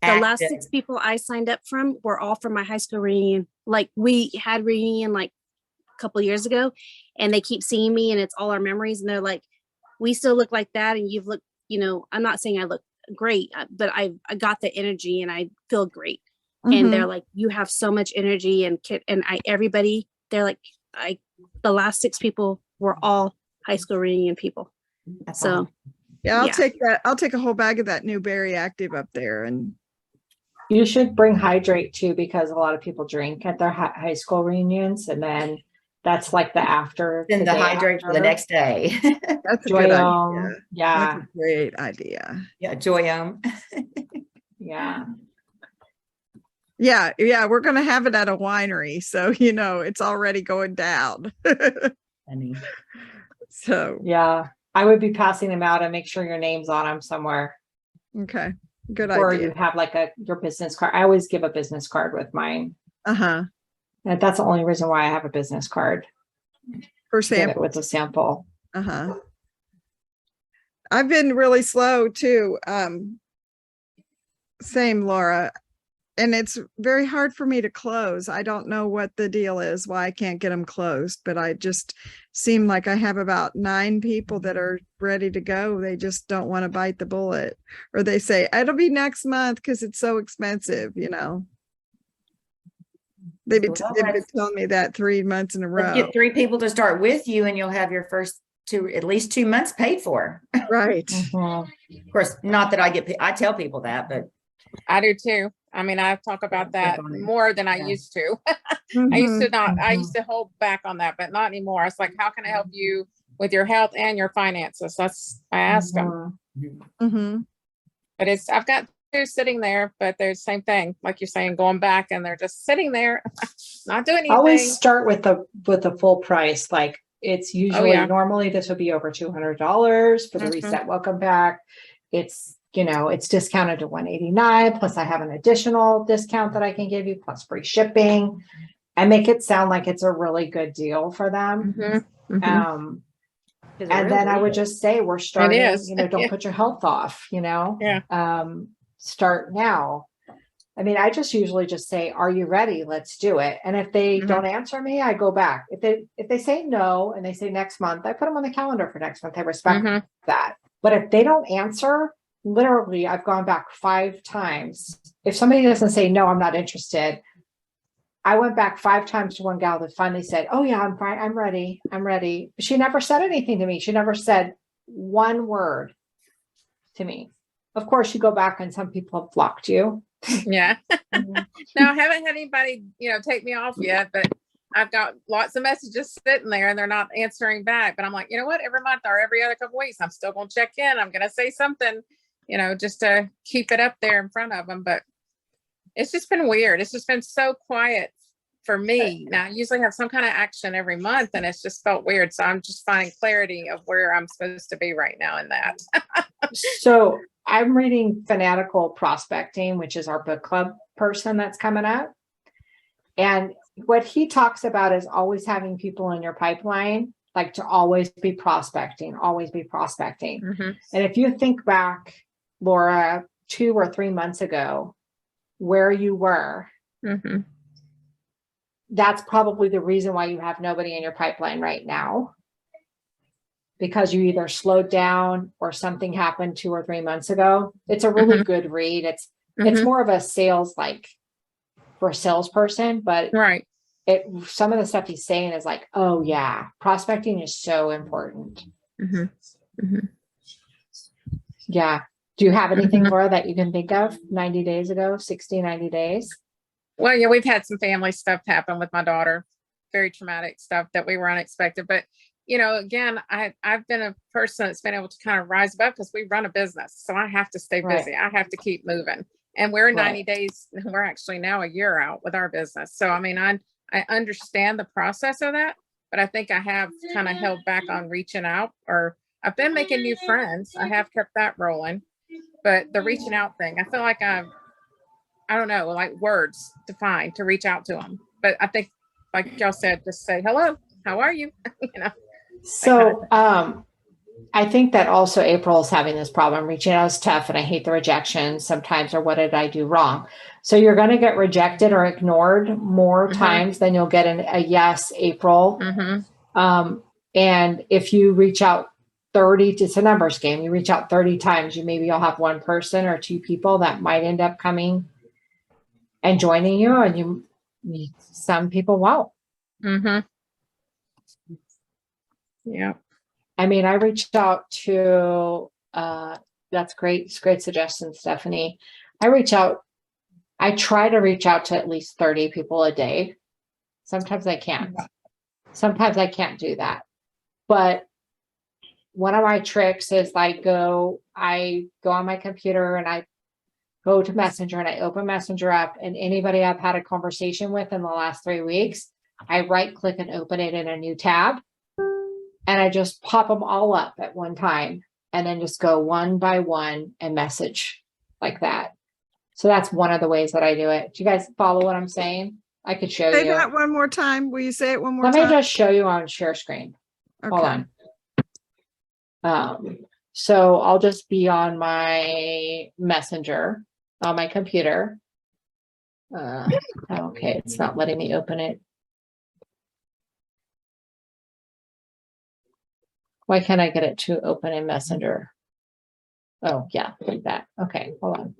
Speaker 6: the last 6 people I signed up from were all from my high school reunion. Like, we had reunion like a couple years ago, and they keep seeing me, and it's all our memories. And they're like, we still look like that. And you've looked, I'm not saying I look great, but I got the energy and I feel great. And they're like, you have so much energy, and everybody, they're like, the last 6 people were all high school reunion people.
Speaker 3: That's
Speaker 6: So
Speaker 3: awesome.
Speaker 2: Yeah, I'll
Speaker 6: Yeah.
Speaker 2: take that. I'll take a whole bag of that Newberry Active up there. And
Speaker 1: You should bring hydrate too, because a lot of people drink at their high school reunions, and then that's like the after.
Speaker 3: Then the
Speaker 1: day
Speaker 3: hydrate for the
Speaker 1: after.
Speaker 3: next day.
Speaker 2: that's a good idea.
Speaker 1: Joyum. Yeah,
Speaker 2: That's a great idea.
Speaker 3: Yeah, Joyum.
Speaker 1: yeah.
Speaker 2: Yeah, we're going to have it at a winery. So, it's already going down.
Speaker 3: Funny.
Speaker 2: So,
Speaker 1: Yeah, I would be passing them out and make sure your name's on them somewhere.
Speaker 2: okay. Good
Speaker 1: Or
Speaker 2: idea.
Speaker 1: you have like your business card. I always give a business card with mine.
Speaker 2: Uh-huh.
Speaker 1: And that's the only reason why I have a business card.
Speaker 2: For
Speaker 1: Give it
Speaker 2: sample.
Speaker 1: with a sample.
Speaker 2: Uh-huh. I've been really slow too. Same, Laura. And it's very hard for me to close. I don't know what the deal is, why I can't get them closed, but I just seem like I have about 9 people that are ready to go. They just don't want to bite the bullet, or they say, it'll be next month because it's so expensive, They've
Speaker 3: Well,
Speaker 2: been
Speaker 3: let's-
Speaker 2: telling me that 3 months in a
Speaker 3: Let's
Speaker 2: row.
Speaker 3: get 3 people to start with you and you'll have your first at least 2 months paid for.
Speaker 2: Right.
Speaker 3: Of course, not that I get, I tell people that, but
Speaker 4: I do too. I mean, I talk about
Speaker 3: Yeah,
Speaker 4: that
Speaker 3: click on it.
Speaker 4: more than I
Speaker 3: Yeah.
Speaker 4: used to. I used to
Speaker 2: Mhm,
Speaker 4: not, I used to hold back on that, but not anymore. It's like, how can I help you with your health and your finances? I ask them,
Speaker 2: mhm.
Speaker 4: but I've got two sitting there, but they're the same thing. Like you're saying, going back and they're just sitting there, not doing anything.
Speaker 1: Always start with the full price. Like it's usually
Speaker 4: yeah.
Speaker 1: normally this would be over $200 for the
Speaker 4: Mhm.
Speaker 1: reset welcome pack. It's, it's discounted to 189 plus I have an additional discount that I can give you plus free shipping. I make it sound like it's a really good deal for them.
Speaker 4: Mhm, mhm.
Speaker 1: And then I would just say we're starting,
Speaker 4: is.
Speaker 1: don't
Speaker 4: Yeah.
Speaker 1: put your health off,
Speaker 4: Yeah.
Speaker 1: start now. I mean, I just usually just say, are you ready? Let's do it. And if they
Speaker 4: Mhm.
Speaker 1: don't answer me, I go back. If they say no and they say next month, I put them on the calendar for next month. I respect
Speaker 4: Mhm.
Speaker 1: that. But if they don't answer, literally, I've gone back 5 times. If somebody doesn't say, no, I'm not interested, I went back 5 times to one gal that finally said, oh yeah, I'm fine. I'm ready. I'm ready. She never said anything to me. She never said one word to me. Of course, you go back and some people have blocked you.
Speaker 4: Yeah.
Speaker 1: Mhm.
Speaker 4: No, I haven't had anybody, take me off yet, but I've got lots of messages sitting there and they're not answering back. But I'm like, you know what? Every month or every other couple weeks, I'm still going to check in. I'm going to say something, just to keep it up there in front of them. But it's just been weird. It's just been so quiet for me. Now, I usually have some kind of action every month and it's just felt weird. So I'm just finding clarity of where I'm supposed to be right now in that.
Speaker 1: So I'm reading Fanatical Prospecting, which is our book club person that's coming up. And what he talks about is always having people in your pipeline, like to always be prospecting, always be prospecting.
Speaker 4: Mhm.
Speaker 1: And if you think back, Laura, 2 or 3 months ago, where you were,
Speaker 4: Mhm.
Speaker 1: that's probably the reason why you have nobody in your pipeline right now. Because you either slowed down or something happened 2 or 3 months ago. It's a really
Speaker 4: Mhm.
Speaker 1: good read. It's
Speaker 4: Mhm.
Speaker 1: more of a sales, like for a salesperson, but
Speaker 4: Right.
Speaker 1: some of the stuff he's saying is like, oh yeah, prospecting is so important.
Speaker 4: Mhm. Mhm.
Speaker 1: Yeah. Do you have anything,
Speaker 4: Mhm.
Speaker 1: Laura, that you can think of 90 days ago, 60, 90 days?
Speaker 4: Well, yeah, we've had some family stuff happen with my daughter, very traumatic stuff that we were unexpected. But, again, I've been a person that's been able to kind of rise above because we run a business. So I have to stay
Speaker 1: Right.
Speaker 4: busy. I have to keep moving. And we're 90
Speaker 1: Right.
Speaker 4: days, we're actually now a year out with our business. So, I mean, I understand the process of that, but I think I have kind of held back on reaching out, or I've been making new friends. I have kept that rolling, but the reaching out thing, I feel like I don't know, like words to find to reach out to them. But I think, like y'all said, just say, hello, how are you?
Speaker 1: So, I think that also April is having this problem. Reaching out is tough and I hate the rejection sometimes, or what did I do wrong? So you're going to get rejected or ignored more
Speaker 4: Mhm.
Speaker 1: times than you'll get a yes, April.
Speaker 4: Mm-hmm.
Speaker 1: And if you reach out 30, it's a numbers game. You reach out 30 times, you'll have 1 person or 2 people that might end up coming and joining you, and some people won't.
Speaker 4: Mm-hmm. Yeah.
Speaker 1: I mean, I reached out to, that's great. It's great suggestion, Stephanie. I try to reach out to at least 30 people a day. Sometimes I can't. Sometimes I can't do that. But one of my tricks is I go on my computer and I go to Messenger and I open Messenger up, and anybody I've had a conversation with in the last 3 weeks, I right click and open it in a new tab. And I just pop them all up at one time and then just go one by one and message like that. So that's one of the ways that I do it. Do you guys follow what I'm saying? I could show
Speaker 2: Say
Speaker 1: you.
Speaker 2: that one more time. Will you say it one more
Speaker 1: Let me
Speaker 2: time?
Speaker 1: just show you on share screen. Hold
Speaker 2: Okay.
Speaker 1: on. So I'll just be on my Messenger on my computer. Okay, it's not letting me open it. Why can't I get it to open in Messenger? Oh, yeah, like that. Okay, hold on.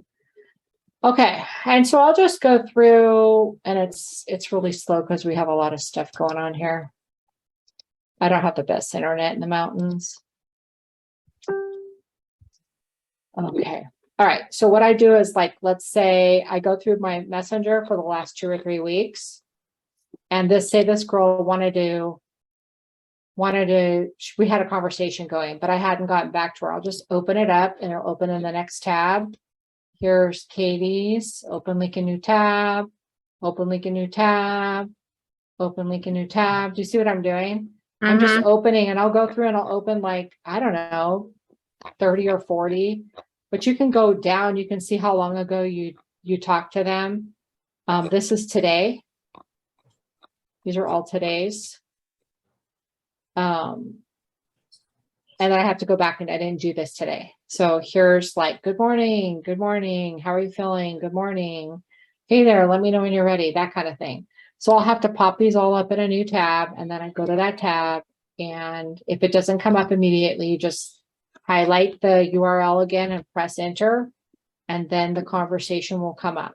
Speaker 1: Okay, and so I'll just go through, and it's really slow because we have a lot of stuff going on here. I don't have the best internet in the mountains. Okay, all right. So what I do is, like, let's say I go through my messenger for the last 2 or 3 weeks. And this girl wanted to, we had a conversation going, but I hadn't gotten back to her. I'll just open it up and it'll open in the next tab. Here's Katie's, open link in new tab, open link in new tab, open link in new tab. Do you see what I'm doing? I'm just opening, and I'll go through and I'll open, like, I don't know, 30 or 40, but you can go down. You can see how long ago you talked to them. This is today. These are all today's. And then I have to go back, and I didn't do this today. So here's, like, good morning. Good morning. How are you feeling? Good morning. Hey there, let me know when you're ready, that kind of thing. So I'll have to pop these all up in a new tab, and then I go to that tab. And if it doesn't come up immediately, you just highlight the URL again and press enter, and then the conversation will come up.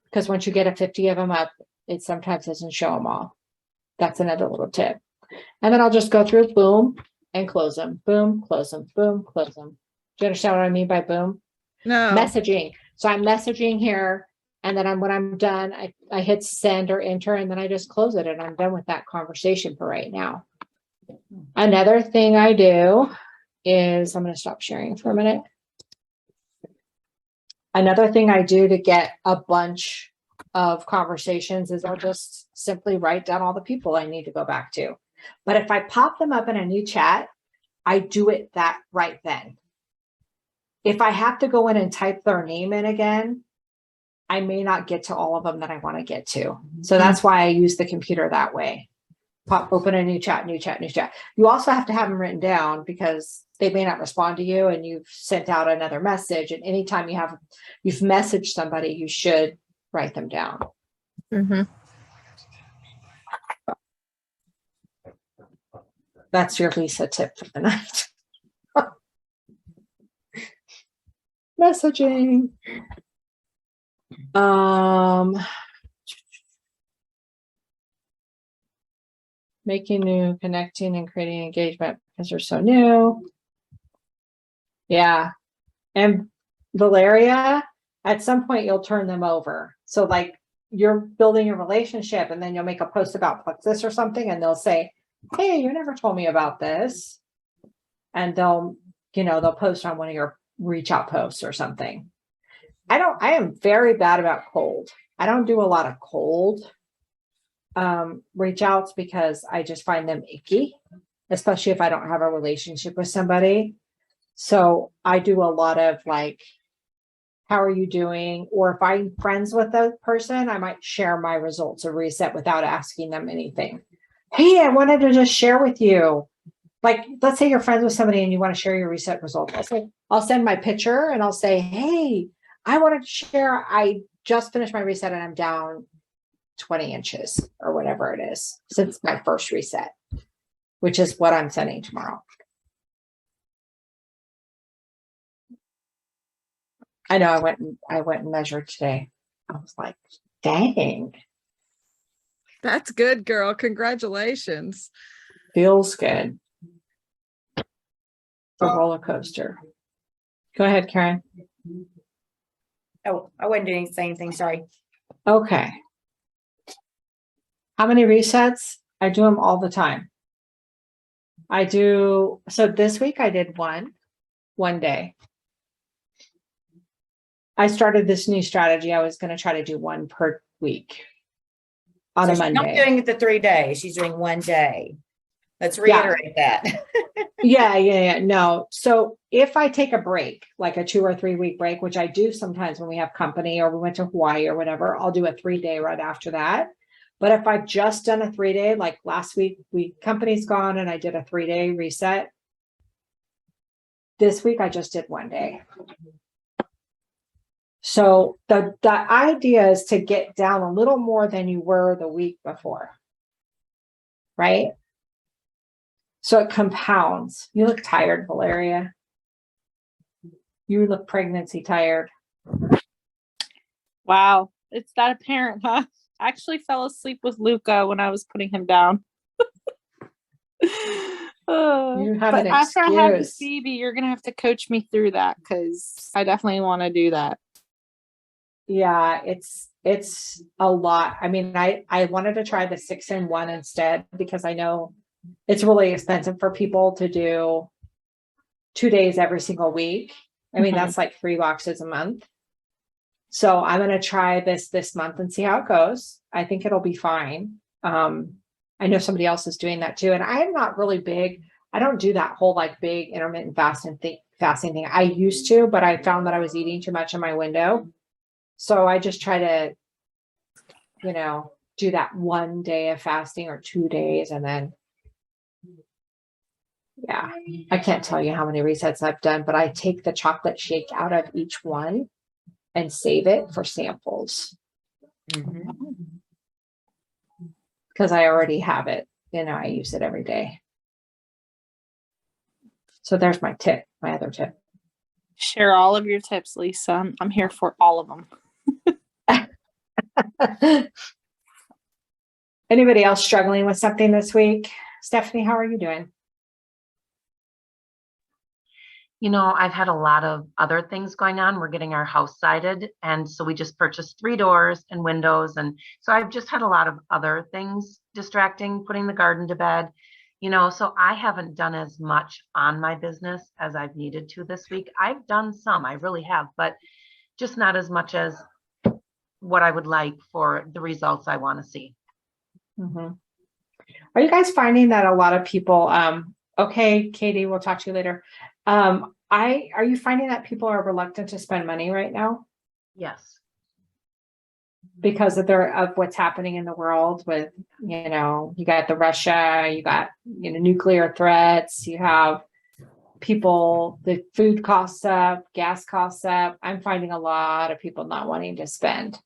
Speaker 1: Because once you get a 50 of them up, it sometimes doesn't show them all. That's another little tip. And then I'll just go through, boom, and close them. Boom, close them, boom, close them. Do you understand what I mean by boom?
Speaker 2: No.
Speaker 1: Messaging. So I'm messaging here, and then when I'm done, I hit send or enter, and then I just close it, and I'm done with that conversation for right now. Another thing I do is, I'm going to stop sharing for a minute. Another thing I do to get a bunch of conversations is I'll just simply write down all the people I need to go back to. But if I pop them up in a new chat, I do it that right then. If I have to go in and type their name in again, I may not get to all of them that I want to get to. So that's why I use the computer that way. Pop open a new chat, new chat, new chat. You also have to have them written down, because they may not respond to you, and you've sent out another message. And anytime you've messaged somebody, you should write them down. That's your Lisa tip for the night. Messaging. Making new, connecting, and creating engagement because they're so new. Yeah. And Valeria, at some point you'll turn them over. So, like, you're building a relationship, and then you'll make a post about Plexus or something, and they'll say, hey, you never told me about this. And they'll post on one of your reach out posts or something. I am very bad about cold. I don't do a lot of cold reach outs, because I just find them icky, especially if I don't have a relationship with somebody. So I do a lot of, like, how are you doing? Or if I'm friends with the person, I might share my results of reset without asking them anything. Hey, I wanted to just share with you. Like, let's say you're friends with somebody and you want to share your reset results. I'll send my picture and I'll say, hey, I wanted to share. I just finished my reset and I'm down 20 inches or whatever it is since my first reset, which is what I'm sending tomorrow. I know I went and measured today. I was like, dang.
Speaker 2: That's good, girl. Congratulations.
Speaker 1: Feels good. The roller coaster. Go ahead, Karen.
Speaker 3: Oh, I wasn't doing the same thing. Sorry.
Speaker 1: Okay. How many resets? I do them all the time. So this week I did one day. I started this new strategy. I was going to try to do one per week on a Monday.
Speaker 3: She's not doing it the 3 days. She's doing 1 day. Let's reiterate that.
Speaker 1: Yeah. No. So if I take a break, like a 2 or 3 week break, which I do sometimes when we have company or we went to Hawaii or whatever, I'll do a 3-day right after that. But if I've just done a 3-day, like last week, company's gone and I did a 3-day reset. This week I just did 1 day. So the idea is to get down a little more than you were the week before, right? So it compounds. You look tired, Valeria. You look pregnancy tired.
Speaker 7: Wow, it's that apparent, huh? I actually fell asleep with Luca when I was putting him down.
Speaker 1: You have
Speaker 7: But
Speaker 1: an
Speaker 7: after I have this
Speaker 1: excuse.
Speaker 7: baby, you're gonna have to coach me through that because I definitely want to do that.
Speaker 1: Yeah, it's a lot. I mean, I wanted to try the 6-in-1 instead because I know it's really expensive for people to do 2 days every single week. I mean,
Speaker 7: Mhm.
Speaker 1: that's like 3 boxes a month. So I'm gonna try this month and see how it goes. I think it'll be fine. I know somebody else is doing that too, and I am not really big. I don't do that whole like big intermittent fasting thing. I used to, but I found that I was eating too much in my window. So I just try to, do that 1 day of fasting or 2 days, and then yeah, I can't tell you how many resets I've done, but I take the chocolate shake out of each one and save it for samples
Speaker 3: Mhm.
Speaker 1: because I already have it. I use it every day. So there's my other tip.
Speaker 7: Share all of your tips, Lisa. I'm here for all of them.
Speaker 1: Anybody else struggling with something this week? Stephanie, how are you doing?
Speaker 5: I've had a lot of other things going on. We're getting our house sided. And so we just purchased 3 doors and windows. And so I've just had a lot of other things distracting, putting the garden to bed, so I haven't done as much on my business as I've needed to this week. I've done some, I really have, but just not as much as what I would like for the results I want to see.
Speaker 1: Mhm. Are you guys finding that a lot of people, okay, Katie, we'll talk to you later. Are you finding that people are reluctant to spend money right now
Speaker 5: Yes.
Speaker 1: because of what's happening in the world with, you got the Russia, you got, nuclear threats, you have people, the food costs up, gas costs up. I'm finding a lot of people not wanting to spend.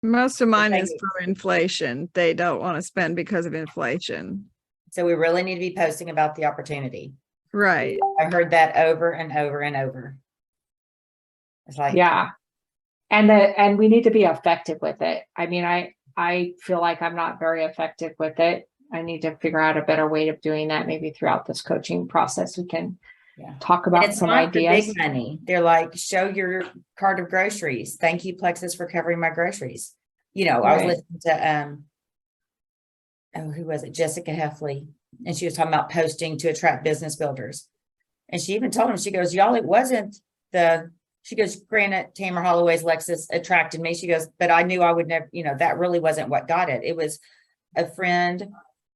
Speaker 2: Most of mine
Speaker 3: Thank
Speaker 2: is
Speaker 3: you.
Speaker 2: for inflation. They don't want to spend because of inflation.
Speaker 3: So we really need to be posting about the opportunity.
Speaker 2: Right.
Speaker 3: I heard that over and over and over. It's like,
Speaker 1: Yeah. And we need to be effective with it. I mean, I feel like I'm not very effective with it. I need to figure out a better way of doing that. Maybe throughout this coaching process, we can
Speaker 3: yeah.
Speaker 1: talk
Speaker 3: And
Speaker 1: about
Speaker 3: it's
Speaker 1: some
Speaker 3: not the
Speaker 1: ideas.
Speaker 3: big money. They're like, show your cart of groceries. Thank you, Plexus, for covering my groceries. I was
Speaker 1: Right.
Speaker 3: listening to who was it? Jessica Heffley. And she was talking about posting to attract business builders. And she even told him, she goes, y'all, it wasn't she goes, granted, Tamara Holloway's Lexus attracted me. She goes, but I knew I would never, that really wasn't what got it. It was a friend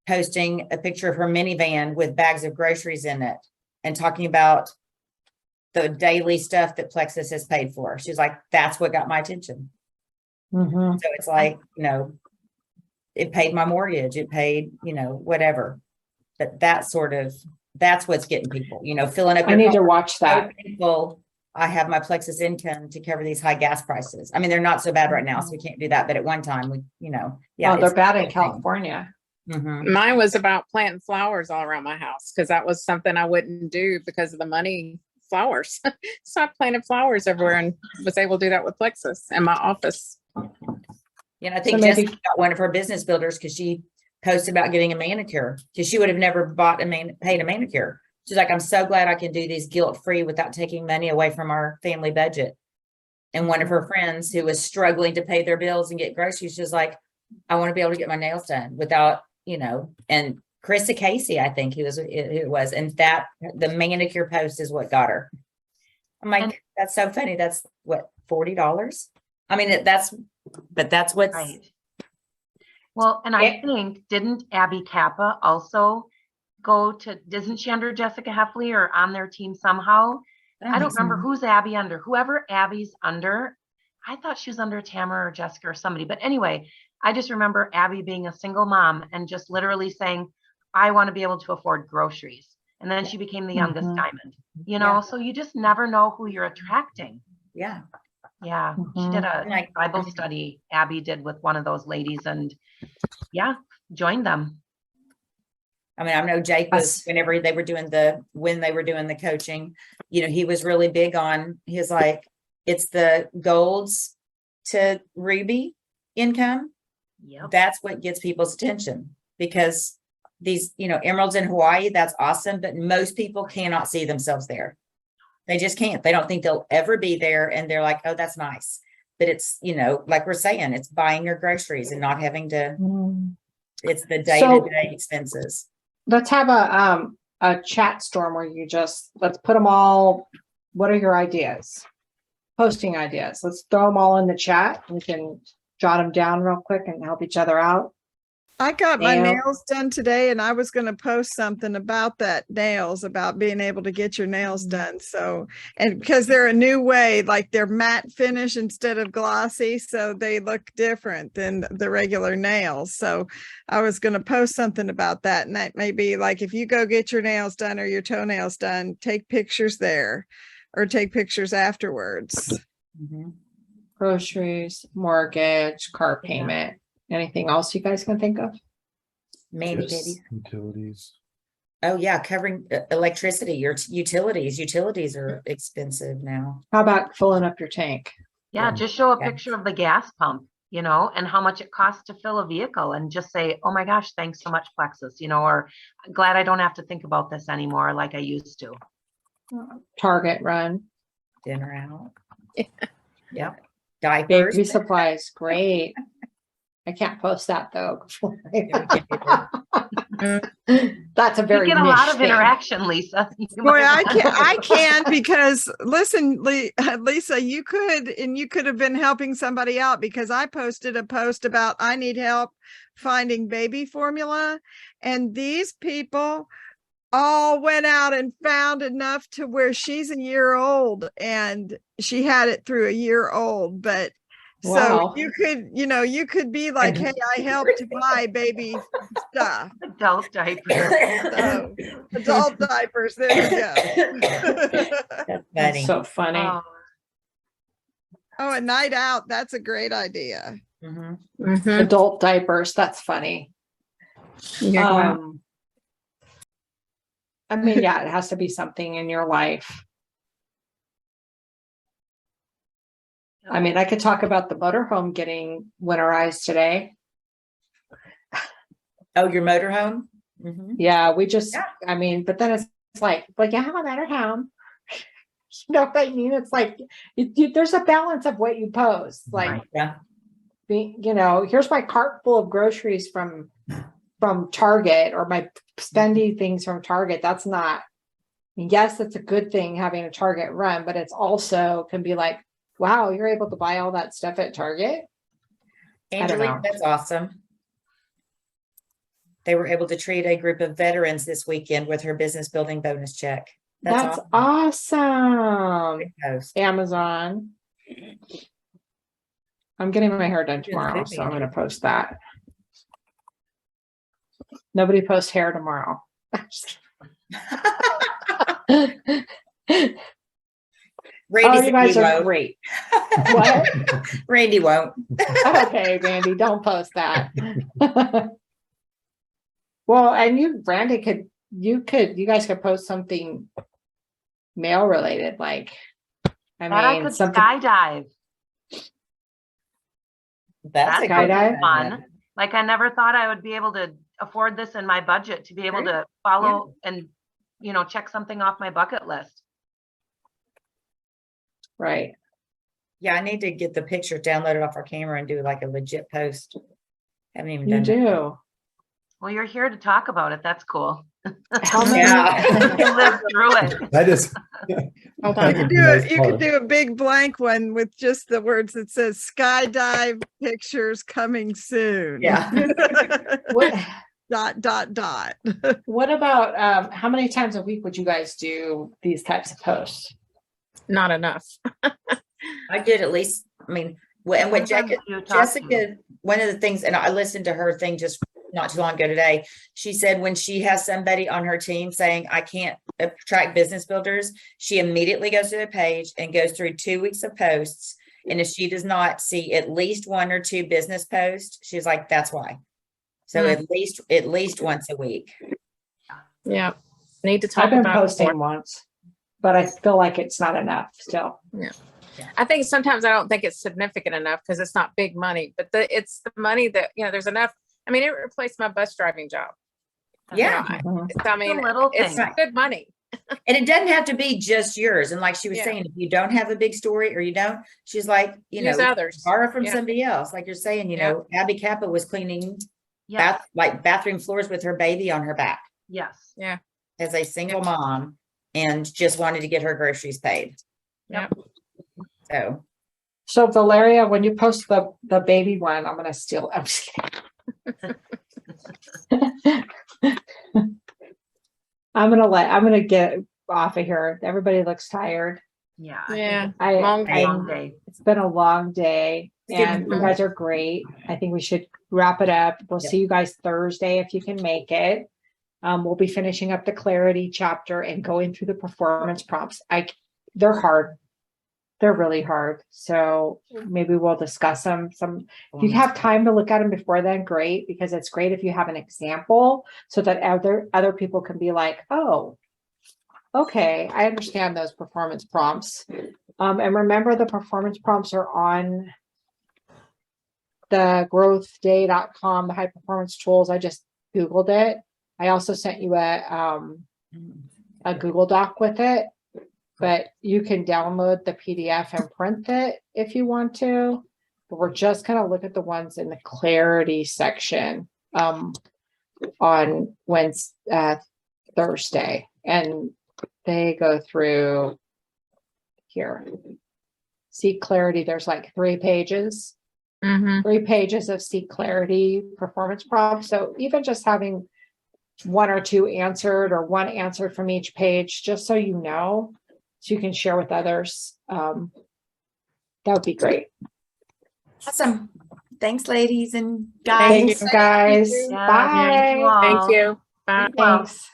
Speaker 3: posting a picture of her minivan with bags of groceries in it and talking about the daily stuff that Plexus has paid for. She's like, that's what got my attention.
Speaker 1: Mhm.
Speaker 3: So it's like, it paid my mortgage, it paid, whatever. But that's what's getting people, filling up
Speaker 1: I
Speaker 3: your
Speaker 1: need to
Speaker 3: car.
Speaker 1: watch that.
Speaker 3: So thankful I have my Plexus income to cover these high gas prices. I mean, they're not so bad right now, so we can't do that. But at one time,
Speaker 1: Oh, they're bad in California.
Speaker 3: Mhm.
Speaker 4: Mine was about planting flowers all around my house because that was something I wouldn't do because of the money flowers. So I planted flowers everywhere and was able to do that with Plexus in my office.
Speaker 3: I think
Speaker 1: So maybe-
Speaker 3: Jessica got one of her business builders because she posted about getting a manicure because she would have never paid a manicure. She's like, I'm so glad I can do these guilt-free without taking money away from our family budget. And one of her friends who was struggling to pay their bills and get groceries, she's like, I want to be able to get my nails done without, and Krista Casey, I think who it was. And that the manicure post is what got her. I'm like, that's so funny. That's what, $40? I mean, that's what's
Speaker 5: Right. Well, and I think, didn't Abby Kappa also isn't she under Jessica Heffley or on their team somehow? I don't remember who's Abby under. Whoever Abby's under, I thought she was under Tamara or Jessica or somebody. But anyway, I just remember Abby being a single mom and just literally saying, I want to be able to afford groceries. And then she became the youngest
Speaker 1: Mhm.
Speaker 5: diamond, so you just never know who you're attracting.
Speaker 3: Yeah.
Speaker 5: Yeah. She did a Bible study, Abby did with one of those ladies and joined them.
Speaker 3: I mean, I know Jake was, when they were doing the coaching, he was really big on, he's like, it's the golds to ruby income.
Speaker 5: Yep.
Speaker 3: That's what gets people's attention, because these, emeralds in Hawaii, that's awesome, but most people cannot see themselves there. They just can't. They don't think they'll ever be there. And they're like, oh, that's nice. But it's, like we're saying, it's buying your groceries and not having to, it's the day-to-day expenses.
Speaker 1: Let's have a chat storm where let's put them all. What are your ideas? Posting ideas. Let's throw them all in the chat. We can jot them down real quick and help each other out.
Speaker 2: I got my
Speaker 1: Nail.
Speaker 2: nails done today and I was going to post something about that nails, about being able to get your nails done. So, and because they're a new way, like they're matte finish instead of glossy. So they look different than the regular nails. So I was going to post something about that. And that may be like, if you go get your nails done or your toenails done, take pictures there or take pictures afterwards.
Speaker 3: Mhm.
Speaker 1: Groceries, mortgage, car
Speaker 5: Yeah.
Speaker 1: payment. Anything else you guys can think of?
Speaker 3: Mani
Speaker 8: Just
Speaker 3: petties.
Speaker 8: utilities.
Speaker 3: Oh yeah, covering electricity, your utilities. Utilities are expensive now.
Speaker 1: How about filling up your tank?
Speaker 5: Yeah, just show a
Speaker 3: Yeah.
Speaker 5: picture of the gas pump, and how much it costs to fill a vehicle and just say, oh my gosh, thanks so much, Plexus, or glad I don't have to think about this anymore like I used to.
Speaker 1: Target run,
Speaker 3: Dinner out. Yep.
Speaker 1: baby
Speaker 3: Diapers.
Speaker 1: supplies, great. I can't post that though. That's a
Speaker 5: You
Speaker 1: very
Speaker 5: get a lot
Speaker 1: niche
Speaker 5: of
Speaker 1: thing.
Speaker 5: interaction, Lisa. You
Speaker 2: Boy,
Speaker 5: might
Speaker 2: I
Speaker 5: want-
Speaker 2: can because listen, Lisa, you could have been helping somebody out because I posted a post about I need help finding baby formula, and these people all went out and found enough to where she's a year old and she had it through a year old. But
Speaker 1: Wow.
Speaker 2: so you could be like, hey, I helped to buy baby stuff.
Speaker 5: Adult diapers.
Speaker 2: So, adult diapers, there you go.
Speaker 3: That's
Speaker 1: That's
Speaker 3: funny.
Speaker 1: so funny.
Speaker 5: Oh,
Speaker 2: Oh, a night out. That's a great idea.
Speaker 3: Mhm.
Speaker 4: Mhm.
Speaker 1: Adult diapers, that's funny.
Speaker 4: Yeah.
Speaker 1: I mean, yeah, it has to be something in your life. I mean, I could talk about the motorhome getting winterized today.
Speaker 3: Oh, your motorhome? Mhm.
Speaker 1: Yeah, we just,
Speaker 3: Yeah.
Speaker 1: I mean, but then it's like, you have a motorhome. You know what I mean? It's like, there's a balance of what you post. Like,
Speaker 5: Right.
Speaker 3: Yeah.
Speaker 1: here's my cart full of groceries from Target, or my spendy things from Target. That's not, yes, it's a good thing having a Target run, but it's also can be like, wow, you're able to buy all that stuff at Target. I don't
Speaker 3: Angelique,
Speaker 1: know.
Speaker 3: that's awesome. They were able to treat a group of veterans this weekend with her business building bonus check.
Speaker 1: That's
Speaker 3: awesome.
Speaker 1: awesome.
Speaker 3: Great post.
Speaker 1: Amazon. I'm getting my hair done
Speaker 3: You're the
Speaker 1: tomorrow,
Speaker 3: food
Speaker 1: so I'm gonna
Speaker 3: manager.
Speaker 1: post that. Nobody posts hair tomorrow.
Speaker 3: Randy
Speaker 1: Oh,
Speaker 3: said
Speaker 1: you guys
Speaker 3: he
Speaker 1: are
Speaker 3: won't.
Speaker 1: great. What?
Speaker 3: Randy won't.
Speaker 1: Okay, Randy, don't post that. Well, and Randy, you guys could post something mail related, like,
Speaker 5: That I
Speaker 1: mean,
Speaker 5: could
Speaker 1: something.
Speaker 5: skydive.
Speaker 3: That's a
Speaker 5: That
Speaker 3: good
Speaker 1: Skydive?
Speaker 5: sounds fun. Like I never thought I would be able to afford this in my budget to be able
Speaker 3: Sure.
Speaker 5: to follow and, check something off my bucket list.
Speaker 1: Right.
Speaker 3: Yeah, I need to get the picture downloaded off our camera and do like a legit post. Haven't even
Speaker 1: You
Speaker 3: done that.
Speaker 1: do.
Speaker 5: Well, you're here to talk about it. That's cool.
Speaker 1: How many-
Speaker 3: Yeah.
Speaker 5: You lived through it.
Speaker 8: That is.
Speaker 7: Hold
Speaker 2: You
Speaker 7: on.
Speaker 2: could do a big blank one with just the words that says skydive pictures coming soon.
Speaker 3: Yeah.
Speaker 1: What,
Speaker 2: Dot.
Speaker 1: what about, how many times a week would you guys do these types of posts?
Speaker 4: Not enough.
Speaker 3: I did at least, and what
Speaker 5: Sometimes
Speaker 3: Jessica,
Speaker 5: you talk to you.
Speaker 3: Jessica, one of the things, and I listened to her thing just not too long ago today. She said when she has somebody on her team saying, I can't attract business builders, she immediately goes to the page and goes through 2 weeks of posts. And if she does not see at least 1 or 2 business posts, she's like, that's why. So at least once a week.
Speaker 4: Yeah. Need to talk
Speaker 1: I've been
Speaker 4: about it
Speaker 1: posting
Speaker 4: more.
Speaker 1: once, but I feel like it's not enough still.
Speaker 4: I think sometimes I don't think it's significant enough because it's not big money, but it's the money that, there's enough. I mean, it replaced my bus driving job.
Speaker 3: Yeah.
Speaker 4: I mean,
Speaker 5: little
Speaker 4: it's
Speaker 5: thing.
Speaker 4: good money.
Speaker 3: And it doesn't have to be just yours. And like she was
Speaker 4: Yeah.
Speaker 3: saying, if you don't have a big story or you don't, she's like,
Speaker 4: Use others.
Speaker 3: borrow from
Speaker 4: Yeah.
Speaker 3: somebody else. Like you're saying,
Speaker 4: Yeah.
Speaker 3: Abby Kappa was cleaning
Speaker 5: Yes,
Speaker 3: bathroom floors with her baby on her back
Speaker 5: yes.
Speaker 3: as a single mom and just wanted to get her groceries paid.
Speaker 4: Yeah.
Speaker 3: So
Speaker 1: Valeria, when you post the baby one, I'm gonna steal. I'm just kidding. I'm gonna get off of here. Everybody looks tired.
Speaker 5: Yeah.
Speaker 4: Yeah.
Speaker 5: Long
Speaker 3: I-
Speaker 5: day.
Speaker 1: It's been a long day
Speaker 3: It's getting
Speaker 1: and you
Speaker 3: cold.
Speaker 1: guys are great. I think we should wrap it up. We'll
Speaker 3: Yep.
Speaker 1: see you guys Thursday if you can make it. We'll be finishing up the clarity chapter and going through the performance prompts. They're hard. They're really hard. So maybe we'll discuss them if you have time to look at them before then, great, because it's great if you have an example so that other people can be like, oh, okay, I understand those performance prompts. And remember the performance prompts are on the growthday.com, the high performance tools. I just Googled it. I also sent you a Google Doc with it, but you can download the PDF and print it if you want to. But we're just going to look at the ones in the clarity section on Wednesday, Thursday, and they go through here. Seek clarity. There's like 3 pages.
Speaker 4: Mm-hmm.
Speaker 1: 3 pages of seek clarity performance prompts. So even just having 1 or 2 answered or 1 answered from each page, just so you know, so you can share with others. That would be great.
Speaker 3: awesome. Thanks, ladies and guys.
Speaker 1: Thanks, guys.
Speaker 4: you.
Speaker 5: Yeah,
Speaker 1: Bye.
Speaker 5: thank you all.
Speaker 4: Thank you. Bye.
Speaker 5: Well,
Speaker 1: Thanks.